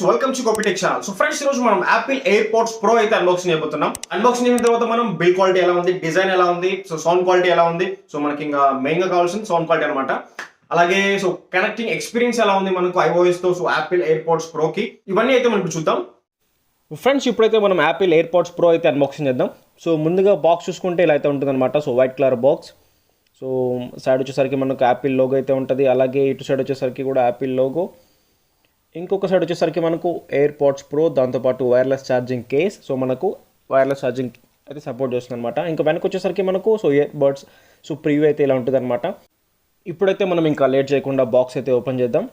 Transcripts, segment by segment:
Welcome to Gopi Tech channel. So friends, ఈరోజు మనం Apple AirPods pro అయితే unboxing చేయబోతున్నాం. అన్బాక్సింగ్ చేసిన తర్వాత మనం బిల్ క్వాలిటీ ఎలా ఉంది, డిజైన్ ఎలా ఉంది, సో సౌండ్ క్వాలిటీ ఎలా ఉంది, సో మనకి ఇంకా మెయిన్ గా కావాల్సింది సౌండ్ క్వాలిటీ అనమాట. అలాగే సో కనెక్టింగ్ ఎక్స్పీరియన్స్ ఎలా ఉంది మనకు iOS తో, సో యాపిల్ ఎయిర్పోడ్స్ ప్రో కి, ఇవన్నీ అయితే మనం చూద్దాం. ఫ్రెండ్స్, ఇప్పుడైతే మనం యాపిల్ ఎయిర్పోడ్స్ ప్రో అయితే అన్బాక్సింగ్ చేద్దాం. సో ముందుగా బాక్స్ చూసుకుంటే ఇలా అయితే ఉంటుంది అనమాట. So white colour box. So side వచ్చేసరికి మనకు యాపిల్ లోగో అయితే ఉంటుంది. అలాగే ఇటు సైడ్ వచ్చేసరికి కూడా యాపిల్ లోగో. ఇంకొక సైడ్ వచ్చేసరికి మనకు ఎయిర్పోడ్స్ ప్రో, దాంతోపాటు వైర్లెస్ ఛార్జింగ్ కేస్. సో మనకు వైర్లెస్ ఛార్జింగ్ అయితే సపోర్ట్ చేస్తుంది అనమాట. ఇంకా వెనక వచ్చేసరికి మనకు so ear buds so preview అయితే ఇలా ఉంటుంది అనమాట. ఇప్పుడైతే మనం ఇంకా లేట్ చేయకుండా బాక్స్ అయితే ఓపెన్ చేద్దాం.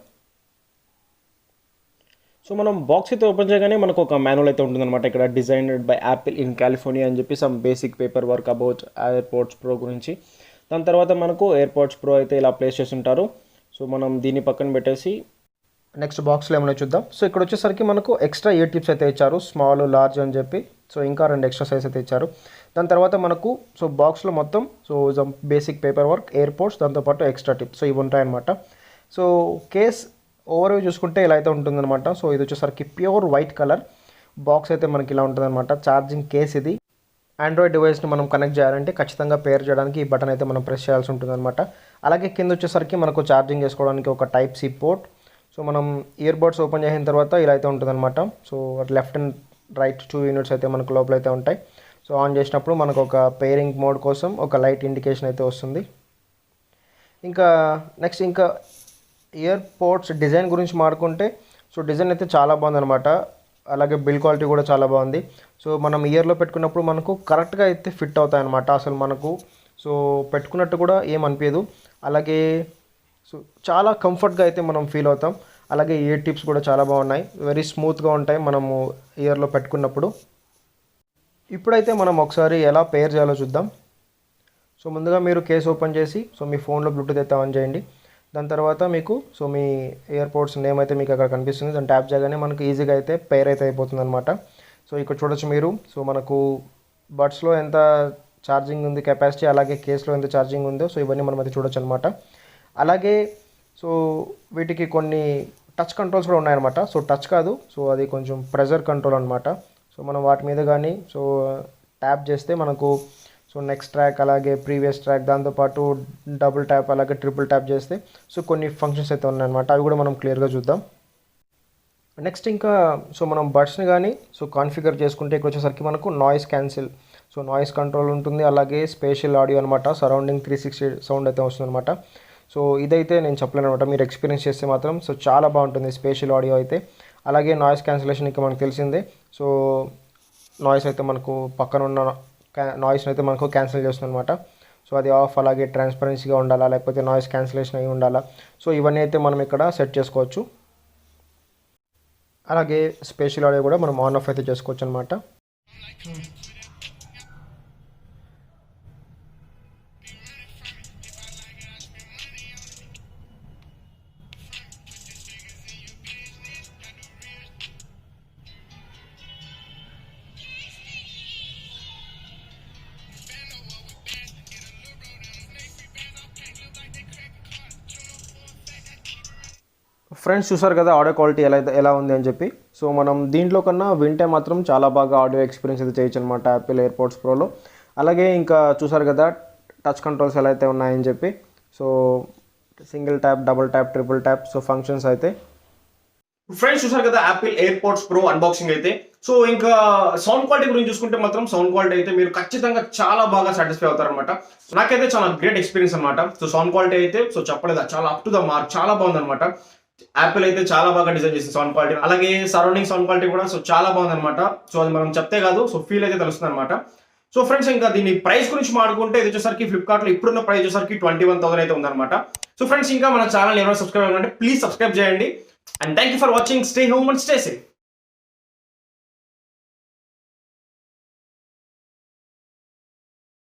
సో మనం బాక్స్ అయితే ఓపెన్ చేయగానే మనకు ఒక మాన్యువల్ అయితే ఉంటుందన్నమాట. ఇక్కడ డిజైనర్డ్ బై యాపిల్ ఇన్ కాలిఫోర్నియా అని చెప్పి some basic paper work about AirPods pro గురించి. దాని తర్వాత మనకు ఎయిర్పోడ్స్ ప్రో అయితే ఇలా ప్లేస్ చేసి ఉంటారు. సో మనం దీన్ని పక్కన పెట్టేసి నెక్స్ట్ బాక్స్లో ఏమైనా చూద్దాం. సో ఇక్కడ వచ్చేసరికి మనకు ఎక్స్ట్రా ఇయర్ టిప్స్ అయితే ఇచ్చారు, స్మాల్ లార్జ్ అని చెప్పి. సో ఇంకా 2 ఎక్స్ట్రా సైజ్ అయితే ఇచ్చారు. దాని తర్వాత మనకు సో బాక్స్లో మొత్తం so basic paper work, AirPods, దాంతోపాటు ఎక్స్ట్రా టిప్స్, సో ఇవి ఉంటాయన్నమాట. సో కేస్ ఓవర్వ్యూ చూసుకుంటే ఇలా అయితే ఉంటుందన్నమాట. సో ఇది వచ్చేసరికి ప్యూర్ వైట్ కలర్ బాక్స్ అయితే మనకి ఇలా ఉంటుందన్నమాట. ఛార్జింగ్ కేస్ ఇది. ఆండ్రాయిడ్ డివైస్ని మనం కనెక్ట్ చేయాలంటే ఖచ్చితంగా పేర్ చేయడానికి ఈ బటన్ అయితే మనం ప్రెస్ చేయాల్సి ఉంటుందన్నమాట. అలాగే కింద వచ్చేసరికి మనకు ఛార్జింగ్ చేసుకోవడానికి ఒక టైప్ సి పోర్ట్. సో మనం ఇయర్ బడ్స్ ఓపెన్ చేసిన తర్వాత ఇలా అయితే ఉంటుందన్నమాట. So left and right 2 units అయితే మనకు లోపల అయితే ఉంటాయి. సో ఆన్ చేసినప్పుడు మనకు ఒక పేరింగ్ మోడ్ కోసం ఒక లైట్ ఇండికేషన్ అయితే వస్తుంది. ఇంకా నెక్స్ట్ ఇంకా ఇయర్ పోడ్స్ డిజైన్ గురించి మాట్లాడుకుంటే సో డిజైన్ అయితే చాలా బాగుందన్నమాట. అలాగే బిల్ క్వాలిటీ కూడా చాలా బాగుంది. సో మనం ఇయర్లో పెట్టుకున్నప్పుడు మనకు కరెక్ట్గా అయితే ఫిట్ అవుతాయి అన్నమాట. అసలు మనకు సో పెట్టుకున్నట్టు కూడా ఏం అనిపించదు. అలాగే సో చాలా కంఫర్ట్గా అయితే మనం ఫీల్ అవుతాం. అలాగే ఇయర్ టిప్స్ కూడా చాలా బాగున్నాయి, వెరీ స్మూత్గా ఉంటాయి మనము ఇయర్లో పెట్టుకున్నప్పుడు. ఇప్పుడైతే మనం ఒకసారి ఎలా పేర్ చేయాలో చూద్దాం. సో ముందుగా మీరు కేస్ ఓపెన్ చేసి సో మీ ఫోన్లో బ్లూటూత్ అయితే ఆన్ చేయండి. దాని తర్వాత మీకు సో మీ ఎయిర్పోడ్స్ నేమ్ అయితే మీకు అక్కడ కనిపిస్తుంది. దాన్ని ట్యాప్ చేయగానే మనకు ఈజీగా అయితే పేర్ అయితే అయిపోతుంది అనమాట. సో ఇక్కడ చూడొచ్చు మీరు. సో మనకు బడ్స్లో ఎంత ఛార్జింగ్ ఉంది కెపాసిటీ, అలాగే కేస్లో ఎంత ఛార్జింగ్ ఉందో సో ఇవన్నీ మనం అయితే చూడొచ్చు అనమాట. అలాగే సో వీటికి కొన్ని టచ్ కంట్రోల్స్ కూడా ఉన్నాయన్నమాట. సో టచ్ కాదు, సో అది కొంచెం ప్రెజర్ కంట్రోల్ అనమాట. సో మనం వాటి మీద కానీ సో ట్యాప్ చేస్తే మనకు సో నెక్స్ట్ ట్రాక్, అలాగే ప్రీవియస్ ట్రాక్, దాంతోపాటు డబుల్ ట్యాప్, అలాగే ట్రిపుల్ ట్యాప్ చేస్తే సో కొన్ని ఫంక్షన్స్ అయితే ఉన్నాయన్నమాట. అవి కూడా మనం క్లియర్గా చూద్దాం. నెక్స్ట్ ఇంకా సో మనం బడ్స్ని కానీ సో కాన్ఫిగర్ చేసుకుంటే ఇక్కడ వచ్చేసరికి మనకు noise cancel, so noise control ఉంటుంది. అలాగే స్పేషియల్ ఆడియో అనమాట, సరౌండింగ్ 360 సౌండ్ అయితే వస్తుంది అనమాట. సో ఇదైతే నేను చెప్పలేను అనమాట, మీరు ఎక్స్పీరియన్స్ చేస్తే మాత్రం సో చాలా బాగుంటుంది స్పేషియల్ ఆడియో అయితే. అలాగే నాయిస్ క్యాన్సిలేషన్ ఇంకా మనకు తెలిసిందే. సో నాయిస్ అయితే మనకు పక్కన ఉన్న నాయిస్ని అయితే మనకు క్యాన్సిల్ చేస్తుంది అనమాట. సో అది ఆఫ్, అలాగే ట్రాన్స్పరెన్సీగా ఉండాలా, లేకపోతే నాయిస్ క్యాన్సిలేషన్ అయి ఉండాలా. సో ఇవన్నీ అయితే మనం ఇక్కడ సెట్ చేసుకోవచ్చు. అలాగే స్పేషియల్ ఆడియో కూడా మనం ఆన్ ఆఫ్ అయితే చేసుకోవచ్చు అనమాట. ఫ్రెండ్స్, చూసారు కదా ఆడియో క్వాలిటీ ఎలా ఉంది అని చెప్పి. సో మనం దీంట్లో కన్నా వింటే మాత్రం చాలా బాగా ఆడియో ఎక్స్పీరియన్స్ అయితే చేయొచ్చు అనమాట యాపిల్ ఎయిర్పోడ్స్ ప్రోలో. అలాగే ఇంకా చూసారు కదా టచ్ కంట్రోల్స్ ఎలా అయితే ఉన్నాయని చెప్పి. So single tap, double tap, triple tap, so functions అయితే. ఫ్రెండ్స్, చూసారు కదా యాపిల్ ఎయిర్పోడ్స్ ప్రో అన్బాక్సింగ్ అయితే. సో ఇంకా సౌండ్ క్వాలిటీ గురించి చూసుకుంటే మాత్రం సౌండ్ క్వాలిటీ అయితే మీరు ఖచ్చితంగా చాలా బాగా సాటిస్ఫై అవుతారనమాట. నాకైతే చాలా గ్రేట్ ఎక్స్పీరియన్స్ అనమాట. సో సౌండ్ క్వాలిటీ అయితే సో చెప్పలేదా, చాలా అప్ టు ద మార్క్, చాలా బాగుంది అనమాట. యాపిల్ అయితే చాలా బాగా డిజైన్ చేసింది సౌండ్ క్వాలిటీ. అలాగే సరౌండింగ్ సౌండ్ క్వాలిటీ కూడా సో చాలా బాగుంది అనమాట. సో అది మనం చెప్తే కాదు, సో ఫీల్ అయితే తెలుస్తుంది అనమాట. సో ఫ్రెండ్స్, ఇంకా దీని ప్రైస్ గురించి మాట్లాడుకుంటే ఇది వచ్చేసరికి ఫ్లిప్కార్ట్లో ఇప్పుడున్న ప్రైస్ వచ్చేసరికి 21,000 అయితే ఉందన్నమాట. సో ఫ్రెండ్స్, ఇంకా మన ఛానల్ ఎవరైనా సబ్స్క్రైబ్ అవ్వాలంటే ప్లీజ్ సబ్స్క్రైబ్ చేయండి. And thank you for watching. Stay home and stay safe.